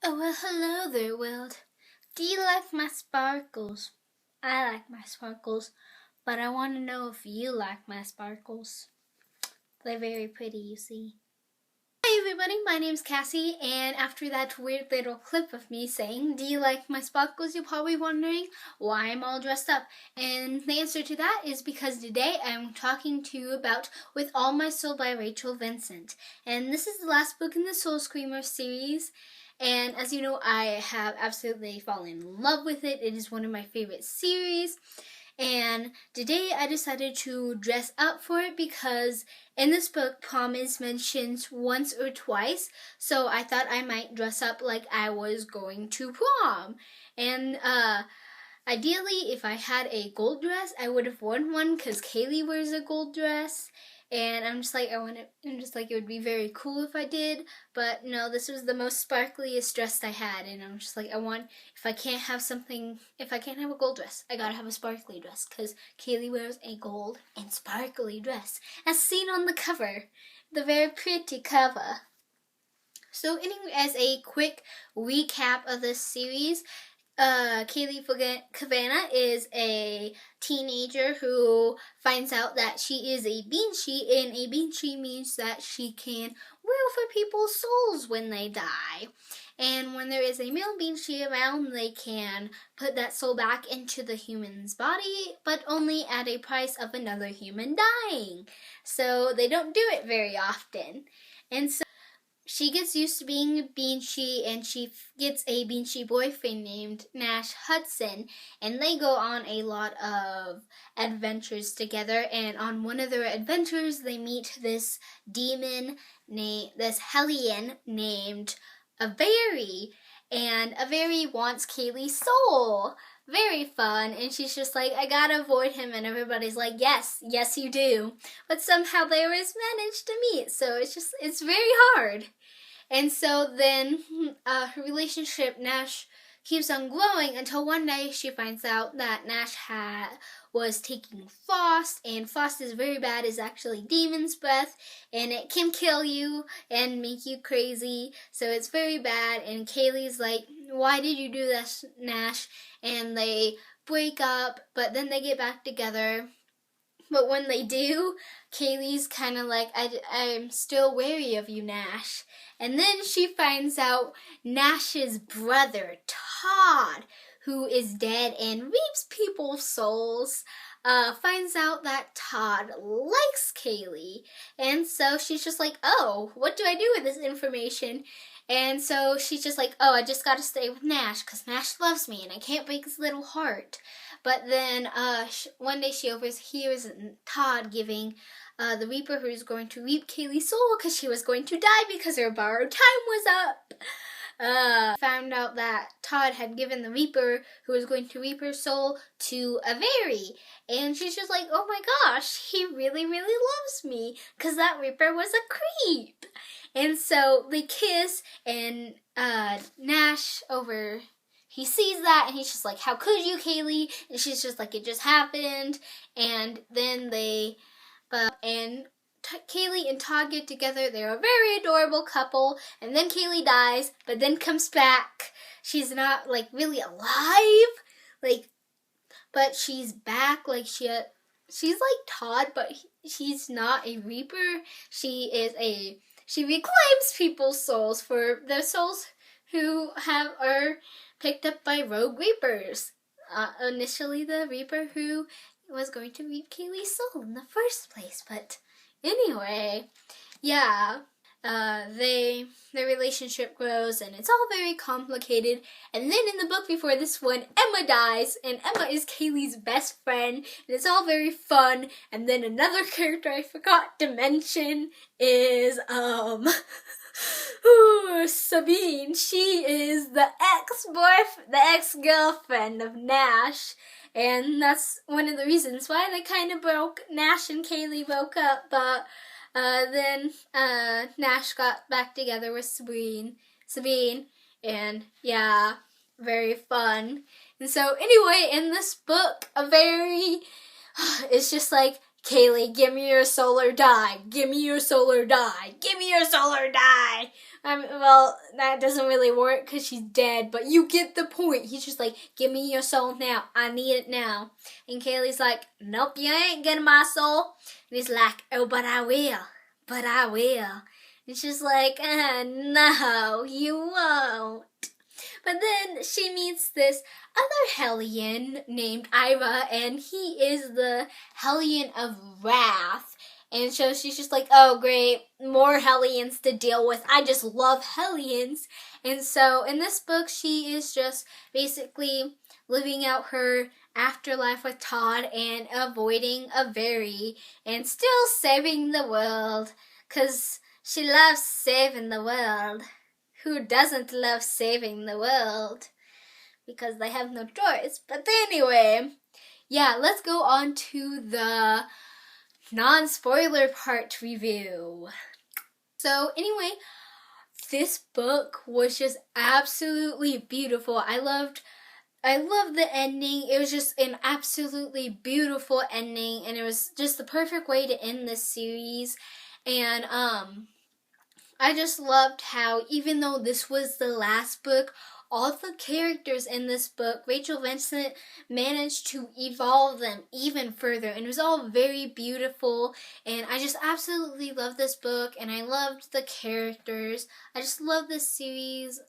Oh, well, hello there, world. Do you like my sparkles? I like my sparkles, but I want to know if you like my sparkles. They're very pretty, you see. Hi, everybody. My name's Cassie, and after that weird little clip of me saying, do you like my sparkles, you're probably wondering why I'm all dressed up. And the answer to that is because today I'm talking to you about With All My Soul by Rachel Vincent. And this is the last book in the Soul Screamer series. And as you know, I have absolutely fallen in love with it. It is one of my favorite series. And today I decided to dress up for it because in this book, prom is mentioned once or twice. So I thought I might dress up like I was going to prom. And ideally, if I had a gold dress, I would have worn one because Kaylee wears a gold dress. And I'm just like, it would be very cool if I did, but no, this was the most sparkliest dress I had, and I'm just like, if I can't have a gold dress, I gotta have a sparkly dress, because Kaylee wears a gold and sparkly dress, as seen on the cover, the very pretty cover. So anyway, as a quick recap of this series, Kaylee Cavanagh is a teenager who finds out that she is a banshee, and a banshee means that she can wail for people's souls when they die. And when there is a male banshee around, they can put that soul back into the human's body, but only at a price of another human dying. So they don't do it very often. And so she gets used to being a banshee, and she gets a banshee boyfriend named Nash Hudson, and they go on a lot of adventures together, and on one of their adventures they meet this demon this hellion named Avery, and Avery wants Kaylee's soul. Very fun, and she's just like, I gotta avoid him, and everybody's like, yes you do, but somehow they always manage to meet, so it's very hard. And so then her relationship, Nash, keeps on growing until one day she finds out that Nash was taking Frost, and Frost is very bad. It's actually demon's breath, and it can kill you and make you crazy, so it's very bad. And Kaylee's like, why did you do this, Nash? And they break up, but then they get back together. But when they do, Kaylee's kind of like, I'm still wary of you, Nash. And then she finds out Nash's brother, Todd, who is dead and reaps people's souls, finds out that Todd likes Kaylee. And so she's just like, oh, what do I do with this information? And so she's just like, oh, I just gotta stay with Nash because Nash loves me and I can't break his little heart. But then one day she overhears Todd giving the Reaper, who's going to reap Kaylee's soul because she was going to die because her borrowed time was up. Found out that Todd had given the Reaper, who was going to reap her soul, to Avery. And she's just like, oh my gosh, he really, really loves me because that Reaper was a creep. And so they kiss, and Nash he sees that, and he's just like, how could you, Kaylee? And she's just like, it just happened. And then Kaylee and Todd get together. They're a very adorable couple. And then Kaylee dies, but then comes back. She's not, like, really alive. But she's back. She's like Todd, but she's not a Reaper. She reclaims people's souls for the souls who are picked up by rogue Reapers. Initially the Reaper who was going to reap Kaylee's soul in the first place, but anyway, yeah, their relationship grows, and it's all very complicated. And then in the book before this one, Emma dies, and Emma is Kaylee's best friend, and it's all very fun. And then another character I forgot to mention is Sabine. She is the ex-girlfriend of Nash, and that's one of the reasons why Nash and Kaylee broke up, but then Nash got back together with Sabine, and yeah, very fun. And so anyway, in this book, it's just like, Kaylee, give me your soul or die. Give me your soul or die. Give me your soul or die. Well, that doesn't really work because she's dead, but you get the point. He's just like, give me your soul now. I need it now. And Kaylee's like, nope, you ain't getting my soul. And he's like, oh, but I will. But I will. And she's like, no, you won't. But then she meets this other Hellion named Ira, and he is the Hellion of Wrath. And so she's just like, oh great, more Hellions to deal with. I just love Hellions. And so in this book, she is just basically living out her afterlife with Todd and avoiding a very and still saving the world. 'Cause she loves saving the world. Who doesn't love saving the world? Because they have no choice. But anyway, yeah, let's go on to the non-spoiler part review. So anyway, this book was just absolutely beautiful. I loved the ending. It was just an absolutely beautiful ending, and it was just the perfect way to end this series. And I just loved how, even though this was the last book, all the characters in this book, Rachel Vincent managed to evolve them even further. And it was all very beautiful. And I just absolutely loved this book. And I loved the characters. I just love this series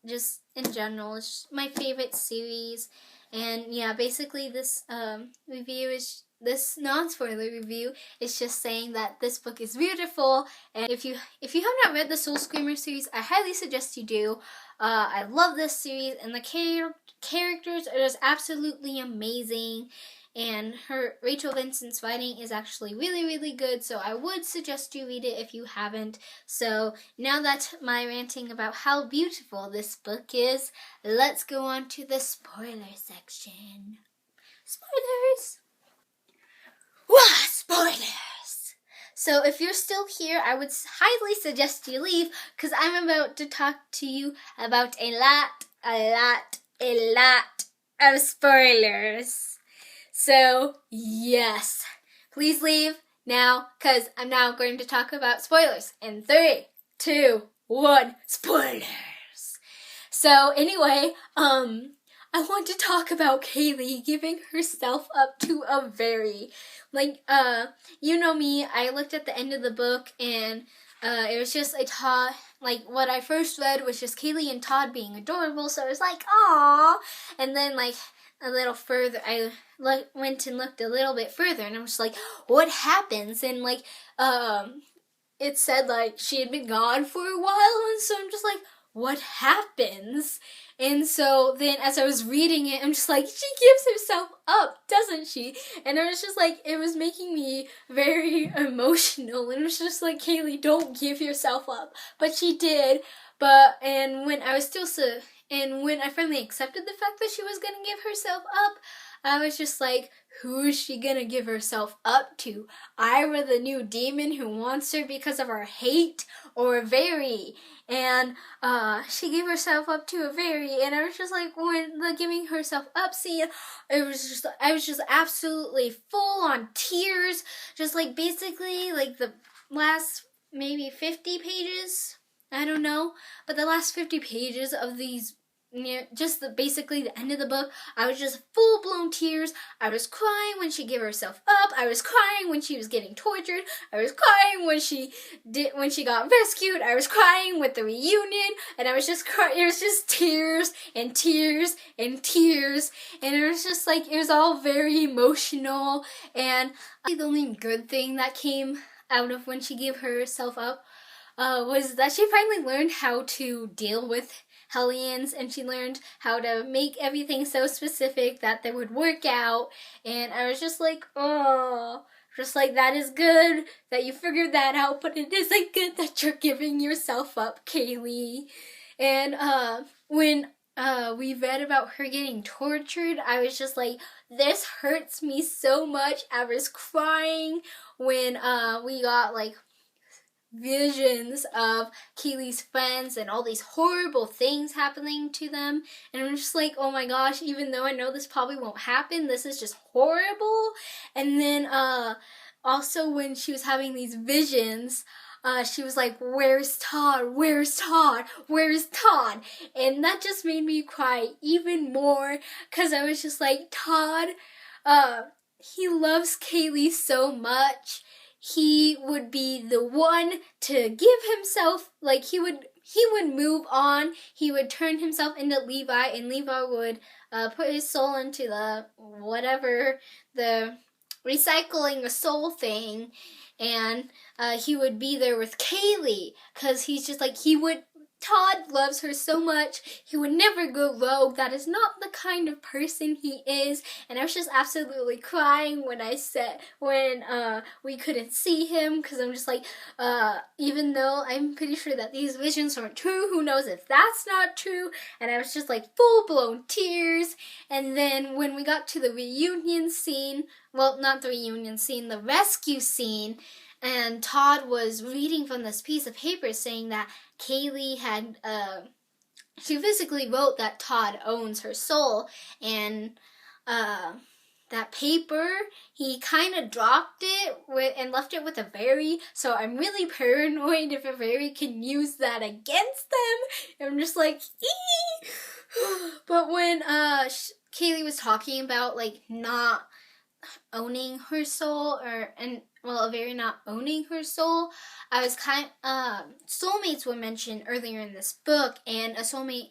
just in general. It's just my favorite series. And yeah, basically this this non-spoiler review is just saying that this book is beautiful, and if you have not read the Soul Screamer series, I highly suggest you do. I love this series, and the characters are just absolutely amazing, and Rachel Vincent's writing is actually really, really good, so I would suggest you read it if you haven't. So now that's my ranting about how beautiful this book is, let's go on to the spoiler section. Spoilers! Wah, spoilers! So if you're still here, I would highly suggest you leave, because I'm about to talk to you about a lot of spoilers. So yes, please leave now, because I'm now going to talk about spoilers. In 3, 2, 1, spoilers! So anyway, I want to talk about Kaylee giving herself up to a very, you know me, I looked at the end of the book, and it was just a Todd, what I first read was just Kaylee and Todd being adorable, so I was like, aww, and then, a little further, I went and looked a little bit further, and I was like, what happens? And, it said, she had been gone for a while, and so I'm just like, what happens? And so then as I was reading it, I'm just like, she gives herself up, doesn't she? And I was just like, it was making me very emotional. And it was just like, Kaylee, don't give yourself up. But she did. And when I finally accepted the fact that she was going to give herself up, I was just like, who is she gonna give herself up to? Ira, the new demon who wants her because of her hate, or Very? And she gave herself up to a Very, and I was just like, when the giving herself up scene, I was just absolutely full on tears, just basically the last maybe 50 pages, I don't know, but the last 50 pages of these, basically the end of the book, I was just full-blown tears. I was crying when she gave herself up. I was crying when she was getting tortured. I was crying when she got rescued. I was crying with the reunion, and I was just crying. It was just tears and tears and tears, and it was just it was all very emotional. And the only good thing that came out of when she gave herself up was that she finally learned how to deal with Hellions, and she learned how to make everything so specific that they would work out. And I was just like, oh, that is good that you figured that out, but it isn't good that you're giving yourself up, Kaylee. And when we read about her getting tortured, I was just like, this hurts me so much. I was crying when we got visions of Kaylee's friends and all these horrible things happening to them, and I'm just like, oh my gosh, even though I know this probably won't happen, this is just horrible. And then also when she was having these visions, she was like, "Where's Todd? Where's Todd? Where's Todd?" And that just made me cry even more, because I was just like, Todd, he loves Kaylee so much. He would be the one to give himself, like he would move on. He would turn himself into Levi, and Levi would put his soul into the recycling a soul thing, and he would be there with Kaylee, because he's just like, Todd loves her so much, he would never go rogue. That is not the kind of person he is. And I was just absolutely crying when we couldn't see him, because I'm just like, even though I'm pretty sure that these visions aren't true, who knows if that's not true? And I was just like full-blown tears. And then when we got to the reunion scene, well, not the reunion scene, the rescue scene, and Todd was reading from this piece of paper saying that Kaylee had, she physically wrote that Todd owns her soul, and that paper, he kind of dropped it and left it with a fairy, so I'm really paranoid if a fairy can use that against them. I'm just like, ee! But when Kaylee was talking about, like, not owning her soul, a fairy not owning her soul, I was soulmates were mentioned earlier in this book, and a soulmate,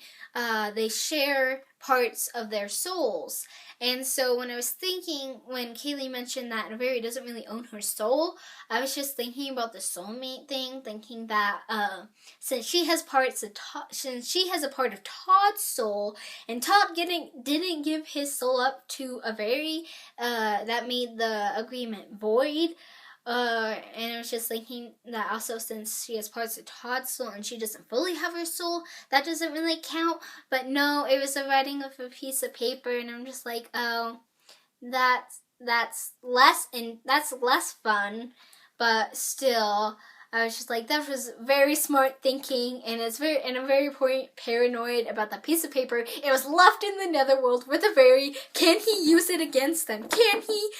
they share parts of their souls. And so when Kaylee mentioned that a fairy doesn't really own her soul, I was just thinking about the soulmate thing, thinking that since she has a part of Todd's soul, and Todd didn't give his soul up to a fairy, that made the agreement void. And I was just thinking that also, since she has parts of Todd's soul and she doesn't fully have her soul, that doesn't really count. But no, it was the writing of a piece of paper, and I'm just like, oh, that's less fun. But still, I was just like, that was very smart thinking, and I'm very paranoid about that piece of paper. It was left in the netherworld with a fairy. Can he use it against them? Can he?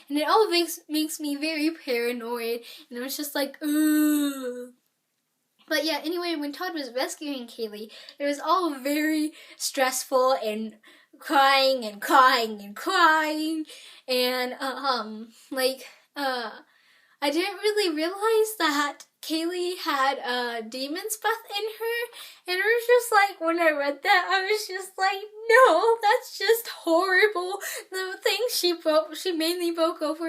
And it all makes me very paranoid, and I was just like, ugh. But yeah, anyway, when Todd was rescuing Kaylee, it was all very stressful and crying, and I didn't really realize that Kaylee had a demon's breath in her, and it was just like, when I read that, I was just like, no, that's just horrible. The thing she mainly broke up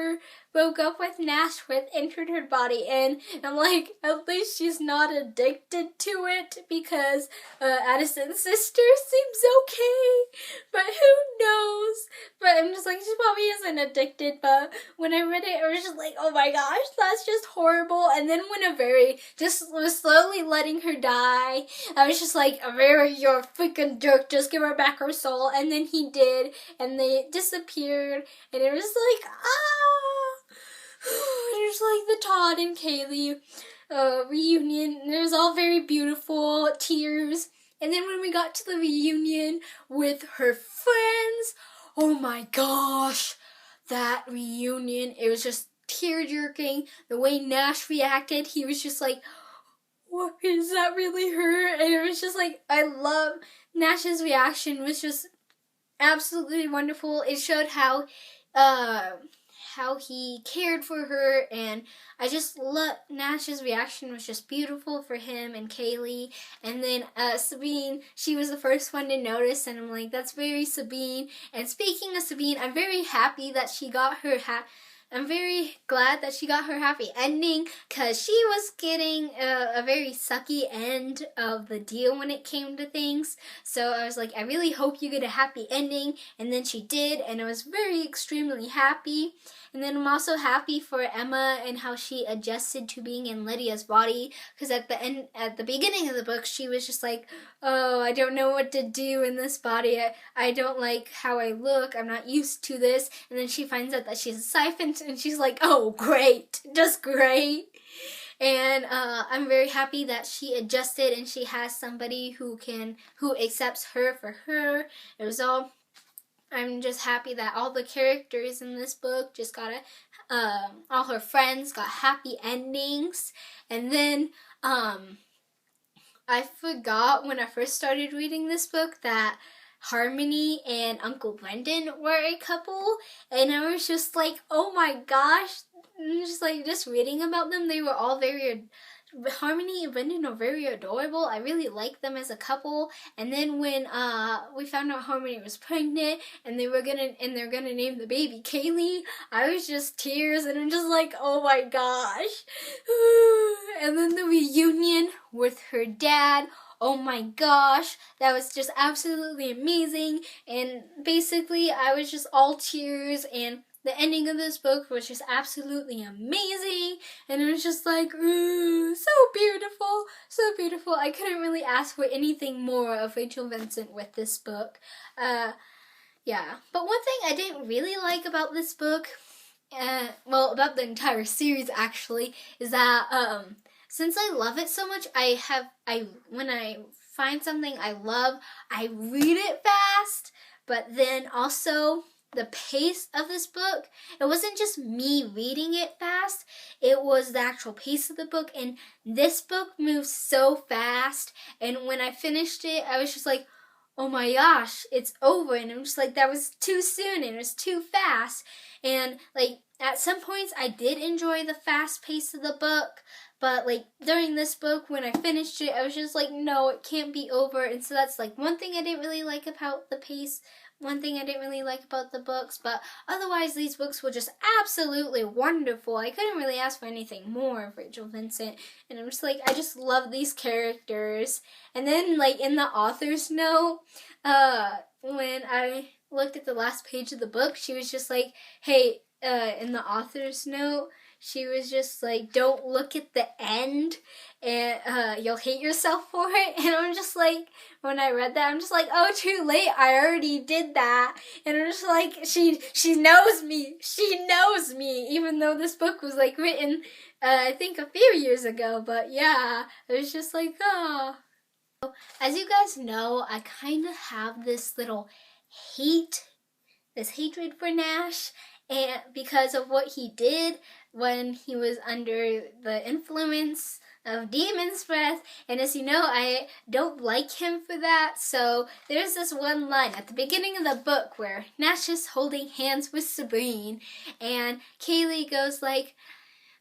with Nash with, entered her body, and I'm like, at least she's not addicted to it, because Addison's sister seems okay, but who knows? But I'm just like, she probably isn't addicted. But when I read it, I was just like, oh my gosh, that's just horrible. And then when a fairy just was slowly letting her die, I was just like, a fairy, you're a freaking jerk, just give her back her soul. And then he did, and they disappeared, and it was like, there's like the Todd and Kaylee reunion. It was all very beautiful, tears. And then when we got to the reunion with her friends, oh my gosh, that reunion, it was just tear-jerking. The way Nash reacted, he was just like, what, is that really her? And it was just like, I love Nash's reaction, was just absolutely wonderful. It showed how he cared for her, and I just love Nash's reaction was just beautiful for him and Kaylee. And then Sabine, she was the first one to notice, and I'm like, that's very Sabine. And speaking of Sabine, I'm very happy that she got her I'm very glad that she got her happy ending, because she was getting a very sucky end of the deal when it came to things. So I was like, I really hope you get a happy ending. And then she did, and I was very extremely happy. And then I'm also happy for Emma and how she adjusted to being in Lydia's body, because at the beginning of the book, she was just like, oh, I don't know what to do in this body. I don't like how I look. I'm not used to this. And then she finds out that she's a siphon, and she's like, oh, great, just great. And I'm very happy that she adjusted, and she has somebody who accepts her for her. It was all I'm just happy that all the characters in this book just got all her friends got happy endings. And then I forgot when I first started reading this book that Harmony and Uncle Brendan were a couple, and I was just like, oh my gosh, just reading about them, they were all Harmony and Brendan are very adorable. I really like them as a couple. And then when we found out Harmony was pregnant and they're gonna name the baby Kaylee, I was just tears, and I'm just like, oh my gosh. And then the reunion with her dad, oh my gosh, that was just absolutely amazing. And basically I was just all tears, and the ending of this book was just absolutely amazing, and it was just like, ooh, so beautiful, so beautiful. I couldn't really ask for anything more of Rachel Vincent with this book. Yeah, but one thing I didn't really like about this book, well, about the entire series actually, is that since I love it so much, when I find something I love, I read it fast, but then also the pace of this book, it wasn't just me reading it fast, it was the actual pace of the book, and this book moves so fast, and when I finished it, I was just like, oh my gosh, it's over, and I'm just like, that was too soon, and it was too fast, and like, at some points, I did enjoy the fast pace of the book, but like, during this book, when I finished it, I was just like, no, it can't be over, and so that's like one thing I didn't really like about the pace, one thing I didn't really like about the books, but otherwise these books were just absolutely wonderful. I couldn't really ask for anything more of Rachel Vincent, and I'm just like, I just love these characters. And then like in the author's note, when I looked at the last page of the book, she was just like, hey, in the author's note, she was just like, don't look at the end, and you'll hate yourself for it. And I'm just like, when I read that, I'm just like, oh, too late, I already did that. And I'm just like, she knows me, even though this book was like written, I think a few years ago, but yeah, it was just like, oh. As you guys know, I kind of have this little hatred for Nash, and because of what he did when he was under the influence of Demon's Breath, and as you know, I don't like him for that, so there's this one line at the beginning of the book where Nash is holding hands with Sabrine, and Kaylee goes like,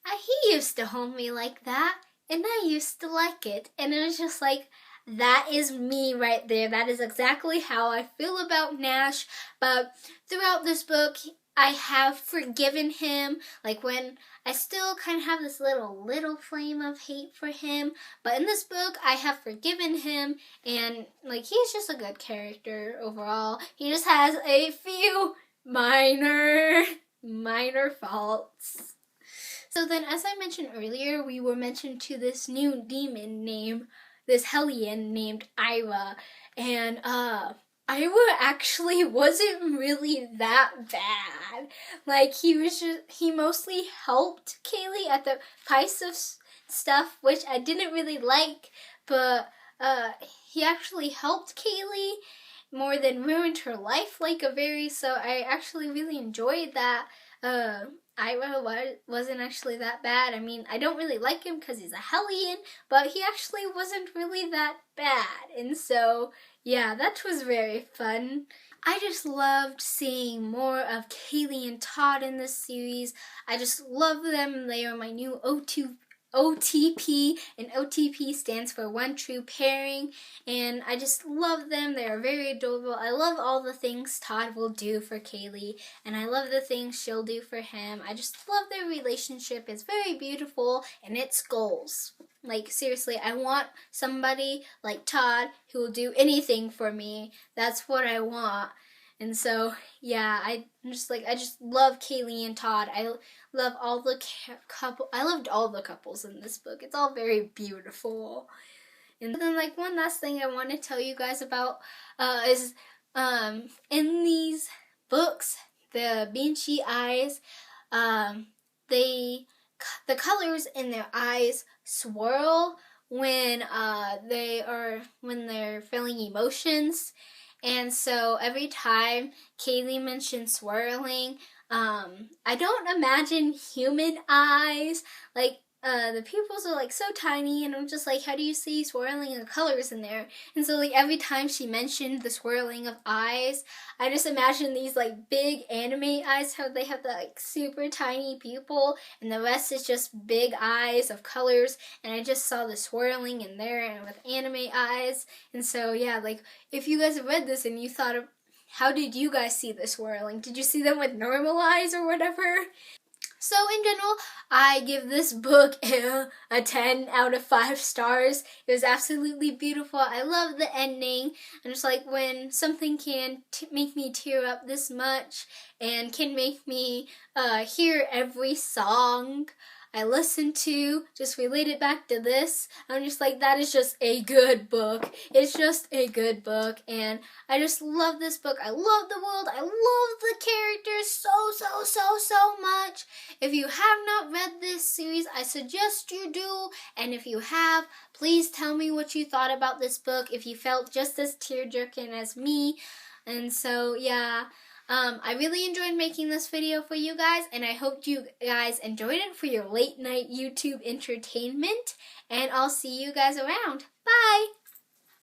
he used to hold me like that, and I used to like it, and it was just like, that is me right there. That is exactly how I feel about Nash, but throughout this book, I have forgiven him, like when I still kind of have this little flame of hate for him, but in this book, I have forgiven him, and like he's just a good character overall. He just has a few minor faults. So then, as I mentioned earlier, we were mentioned to this new demon this hellion named Ira, and Ira actually wasn't really that bad. Like, he mostly helped Kaylee at the price of stuff, which I didn't really like, but he actually helped Kaylee more than ruined her life, so I actually really enjoyed that. Ira wasn't actually that bad. I mean, I don't really like him because he's a hellion, but he actually wasn't really that bad. And so, yeah, that was very fun. I just loved seeing more of Kaylee and Todd in this series. I just love them. They are my new OTP, and OTP stands for One True Pairing, and I just love them. They are very adorable. I love all the things Todd will do for Kaylee, and I love the things she'll do for him. I just love their relationship. It's very beautiful, and it's goals. Like, seriously, I want somebody like Todd who will do anything for me. That's what I want. And so, yeah, I just love Kaylee and Todd. I love all the I loved all the couples in this book. It's all very beautiful. And then, like, one last thing I want to tell you guys about is in these books, the Benchy eyes, the colors in their eyes swirl when they're feeling emotions. And so every time Kaylee mentioned swirling, I don't imagine human eyes. Like, the pupils are like so tiny, and I'm just like, how do you see swirling of colors in there? And so like every time she mentioned the swirling of eyes, I just imagine these like big anime eyes, how they have the like super tiny pupil, and the rest is just big eyes of colors, and I just saw the swirling in there and with anime eyes. And so yeah, like if you guys have read this and you thought of, how did you guys see the swirling? Did you see them with normal eyes or whatever? So in general, I give this book a 10 out of 5 stars. It was absolutely beautiful. I love the ending. And just like when something can make me tear up this much and can make me hear every song I listen to, just relate it back to this. I'm just like, that is just a good book. It's just a good book, and I just love this book. I love the world. I love the characters so much. If you have not read this series, I suggest you do, and if you have, please tell me what you thought about this book, if you felt just as tear-jerking as me. And so, yeah. I really enjoyed making this video for you guys, and I hope you guys enjoyed it for your late night YouTube entertainment, and I'll see you guys around. Bye!